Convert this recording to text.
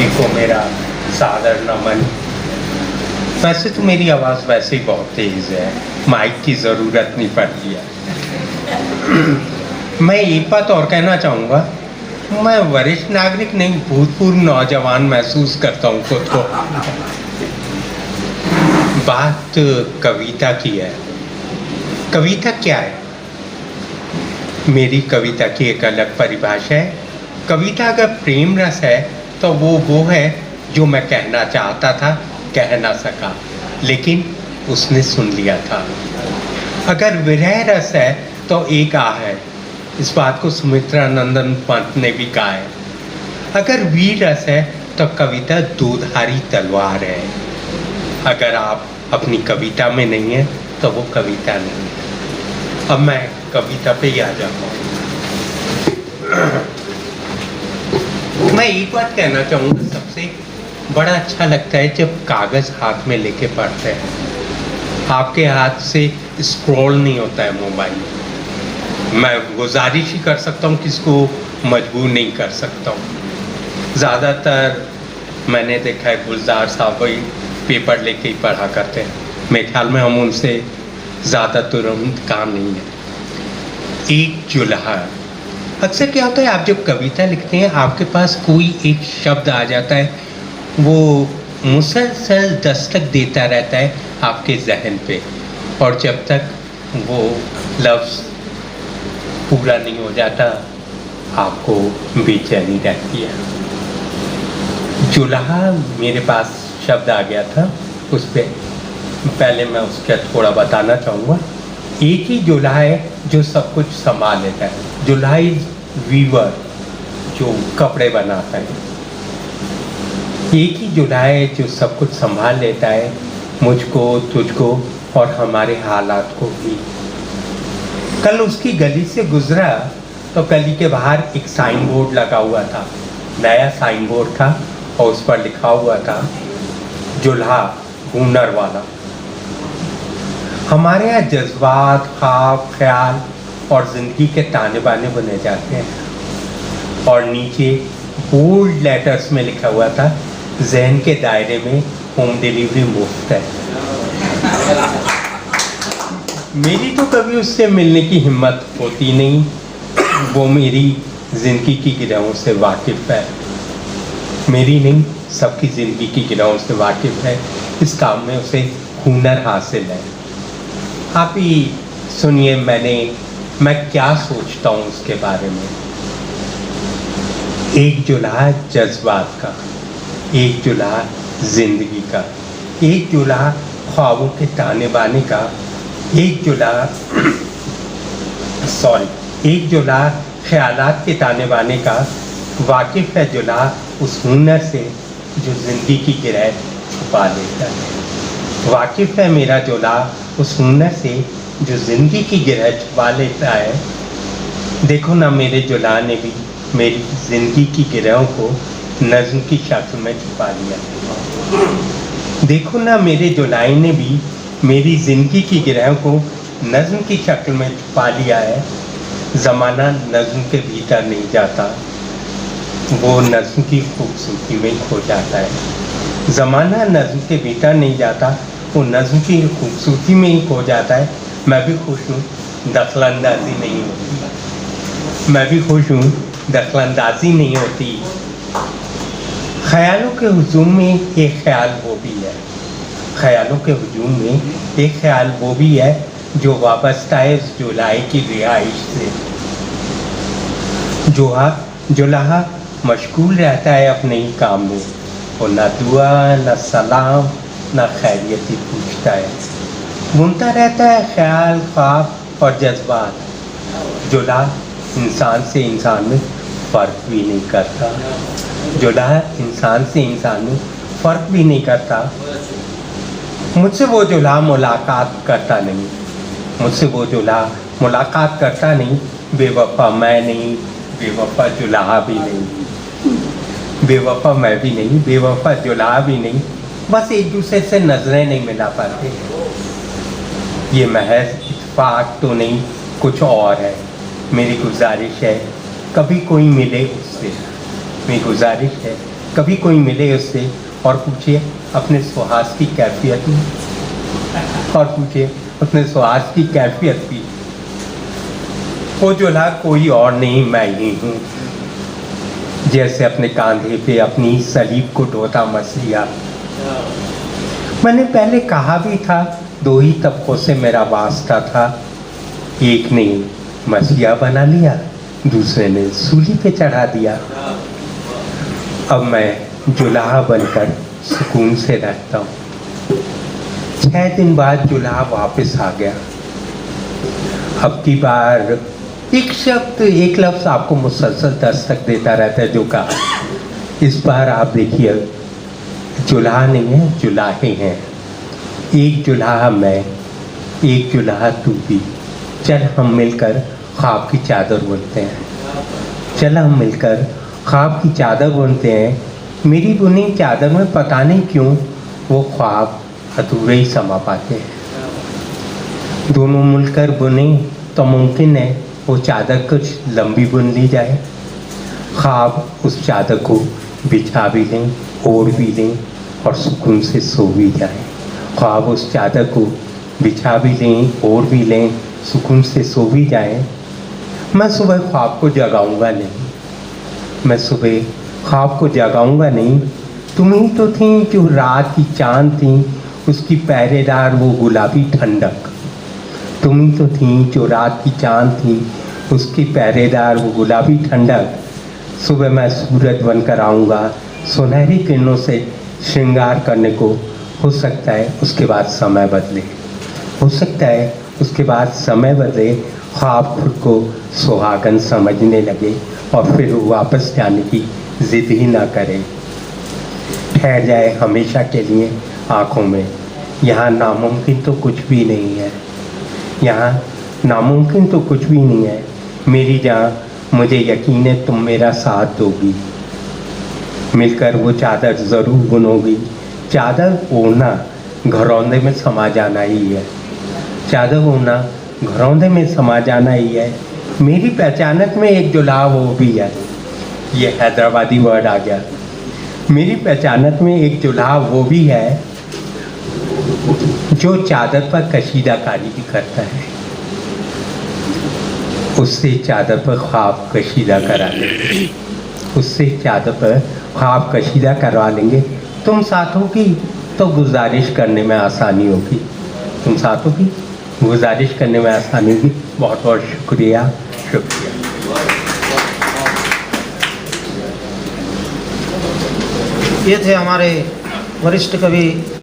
सभी को मेरा सादर नमन। वैसे तो मेरी आवाज़ वैसे ही बहुत तेज़ है, माइक की ज़रूरत नहीं पड़ती है। मैं एक बात और कहना चाहूँगा, मैं वरिष्ठ नागरिक नहीं, भूतपूर्व नौजवान महसूस करता हूँ खुद को। बात कविता की है। कविता क्या है? मेरी कविता की एक अलग परिभाषा है। कविता अगर प्रेम रस है तो वो है जो मैं कहना चाहता था, कह ना सका, लेकिन उसने सुन लिया था। अगर विरह रस है तो एक आह है। इस बात को सुमित्रा नंदन पंत ने भी कहा है। अगर वीर रस है तो कविता दोधारी तलवार है। अगर आप अपनी कविता में नहीं है तो वो कविता नहीं है। अब मैं कविता पे ही आ जाता हूँ। मैं एक बात कहना चाहूँगा, सबसे बड़ा अच्छा लगता है जब कागज़ हाथ में लेके पढ़ते हैं। आपके हाथ से स्क्रॉल नहीं होता है मोबाइल। मैं गुजारिश ही कर सकता हूँ, किसको मजबूर नहीं कर सकता हूँ। ज़्यादातर मैंने देखा है गुलजार साहब वही पेपर लेके ही पढ़ा करते हैं। मेरे ख्याल में हम उनसे ज़्यादा तुरंत काम नहीं है। एक जुल्हा। अक्सर क्या होता है, आप जब कविता लिखते हैं आपके पास कोई एक शब्द आ जाता है, वो मुसलसल दस्तक देता रहता है आपके जहन पे, और जब तक वो लफ्ज़ पूरा नहीं हो जाता आपको बेचैनी रहती है। जुल्हा मेरे पास शब्द आ गया था, उस पर पहले मैं उसका थोड़ा बताना चाहूँगा। एक ही जुल्हा है जो सब कुछ संभाल लेता है। जुल्हा इज वीवर, जो कपड़े बनाता है। एक ही जुल्हा है जो सब कुछ संभाल लेता है, मुझको, तुझको और हमारे हालात को भी। कल उसकी गली से गुजरा तो गली के बाहर एक साइन बोर्ड लगा हुआ था। नया साइन बोर्ड था और उस पर लिखा हुआ था, जुल्हा हुनर वाला। हमारे यहाँ जज्बात, ख्वाब, ख्याल और ज़िंदगी के ताने बाने बुने जाते हैं। और नीचे बोल्ड लेटर्स में लिखा हुआ था, जहन के दायरे में होम डिलीवरी मुफ्त है। मेरी तो कभी उससे मिलने की हिम्मत होती नहीं। वो मेरी ज़िंदगी की गिरहों से वाकिफ़ है। मेरी नहीं, सबकी ज़िंदगी की गिरहों से वाकिफ़ है। इस काम में उसे हुनर हासिल है। आप ही सुनिए मैं क्या सोचता हूँ उसके बारे में। एक जुल्हा जज्बात का, एक जुल्हा जिंदगी का, एक जुल्हा ख्वाबों के ताने बाने का, एक जुल्हा ख्यालात के ताने बाने का। वाकिफ़ है जुल्हा उस हुनर से जो जिंदगी की गिरह छुपा लेता है। वाकिफ़ है मेरा जुल्हा उस हुनर से जो ज़िंदगी की गिरह छुपा लेता है। देखो ना मेरे जुल्हा ने भी मेरी ज़िंदगी की गिरहों को नज़्म की शक्ल में छुपा लिया। देखो ना मेरे जुल्हा ने भी मेरी ज़िंदगी की गिरहों को नज़्म की शक्ल में छुपा लिया है। ज़माना नज़्म के भीतर नहीं जाता, वो नज़्म की खूबसूरती में खो जाता है। ज़माना नज़्म के भीतर नहीं जाता, वो नज़्म की खूबसूरती में ही खो जाता है। मैं भी खुश हूँ, दखलंदाजी नहीं होती। मैं भी खुश हूँ, दखलंदाजी नहीं होती। ख्यालों के हुजूम में एक ख्याल वो भी है। ख्यालों के हुजूम में एक ख्याल वो भी है जो वाबस्ता है उस जुल्हे की रिहाइश से। जुल्हा मशगूल रहता है अपने ही काम में। वो न दुआ, न सलाम, न खैरियत ही पूछता है। बुनता रहता है ख्याल, ख्वाब और जज्बात। जुल्हा इंसान से इंसान में फ़र्क भी नहीं करता। जुल्हा इंसान से इंसान में फ़र्क भी नहीं करता। मुझसे वो जुल्हा मुलाकात करता नहीं। मुझसे वो जुल्हा मुलाकात करता नहीं। बेवफा मैं नहीं, बेवफा जुल्हा भी नहीं। बेवफा मैं भी नहीं, बेवफा जुल्हा भी नहीं। बस एक दूसरे से नज़रें नहीं मिला पाते। ये महज इत्तेफाक तो नहीं, कुछ और है। मेरी गुजारिश है कभी कोई मिले उससे। मेरी गुजारिश है कभी कोई मिले उससे और पूछे अपने सुहास की कैफियत की, और पूछे अपने सुहास की कैफियत की। वो जुल्हा कोई और नहीं, मैं ही हूँ। जैसे अपने कांधे पे अपनी सलीब को ढोता मछलियाँ। मैंने पहले कहा भी था, 2 ही तबकों से मेरा वास्ता था। एक ने मछलियाँ बना लिया, दूसरे ने सूली पे चढ़ा दिया। अब मैं जुल्हा बनकर सुकून से रहता हूँ। 6 दिन बाद जुल्हा वापस आ गया। अब की बार एक शब्द, एक लफ्ज़ आपको मुसलसल दस्तक देता रहता है, जो कहा। इस बार आप देखिए, जुल्हा नहीं है, जुलाहे हैं। एक जुल्हा मैं, एक जुल्हा तू भी। चल हम मिलकर ख्वाब की चादर बुनते हैं। चल हम मिलकर ख्वाब की चादर बुनते हैं। मेरी बुनी चादर में पता नहीं क्यों वो ख्वाब अधूरे ही समा पाते हैं। दोनों मिलकर बुने तो मुमकिन है वो चादर कुछ लंबी बुन ली जाए। ख्वाब उस चादर को बिछा भी लें, ओढ़ भी लें और सुकून से सो भी जाए। ख्वाब उस चादर को बिछा भी लें, ओढ़ भी लें, सुकून से सो भी जाए। मैं सुबह ख्वाब को जगाऊंगा नहीं, मैं सुबह ख्वाब को जगाऊंगा नहीं। तुम ही तो थी जो रात की चांद थी, उसकी पहरेदार वो गुलाबी ठंडक। तुम ही तो थी जो रात की चांद थी, उसकी पहरेदार वो गुलाबी ठंडक। सुबह मैं सूरज बनकर आऊँगा सुनहरी किरणों से श्रृंगार करने को। हो सकता है उसके बाद समय बदले, हो सकता है उसके बाद समय बदले। ख्वाब खुद को सुहागन समझने लगे और फिर वो वापस जाने की जिद ही ना करे। ठहर जाए हमेशा के लिए आँखों में। यहाँ नामुमकिन तो कुछ भी नहीं है, यहाँ नामुमकिन तो कुछ भी नहीं है। मेरी जान, मुझे यकीन है तुम मेरा साथ दोगी। मिलकर वो चादर ज़रूर बुनोगी। चादर ओढ़ना घरौंदे में समा जाना ही है। चादर ओढ़ना घरौंदे में समा जाना ही है। मेरी पहचानत में एक जुल्हा वो भी है। ये हैदराबादी वर्ड आ गया। मेरी पहचानत में एक जुल्हा वो भी है जो चादर पर कशीदाकारी भी करता है। उससे चादर पर ख्वाब कशीदा करा लेंगे, उससे चादर पर ख्वाब कशीदा करवा लेंगे। तुम साथ होगी तो गुजारिश करने में आसानी होगी, तुम साथ होगी गुजारिश करने में आसानी होगी। बहुत बहुत शुक्रिया, शुक्रिया। ये थे हमारे वरिष्ठ कवि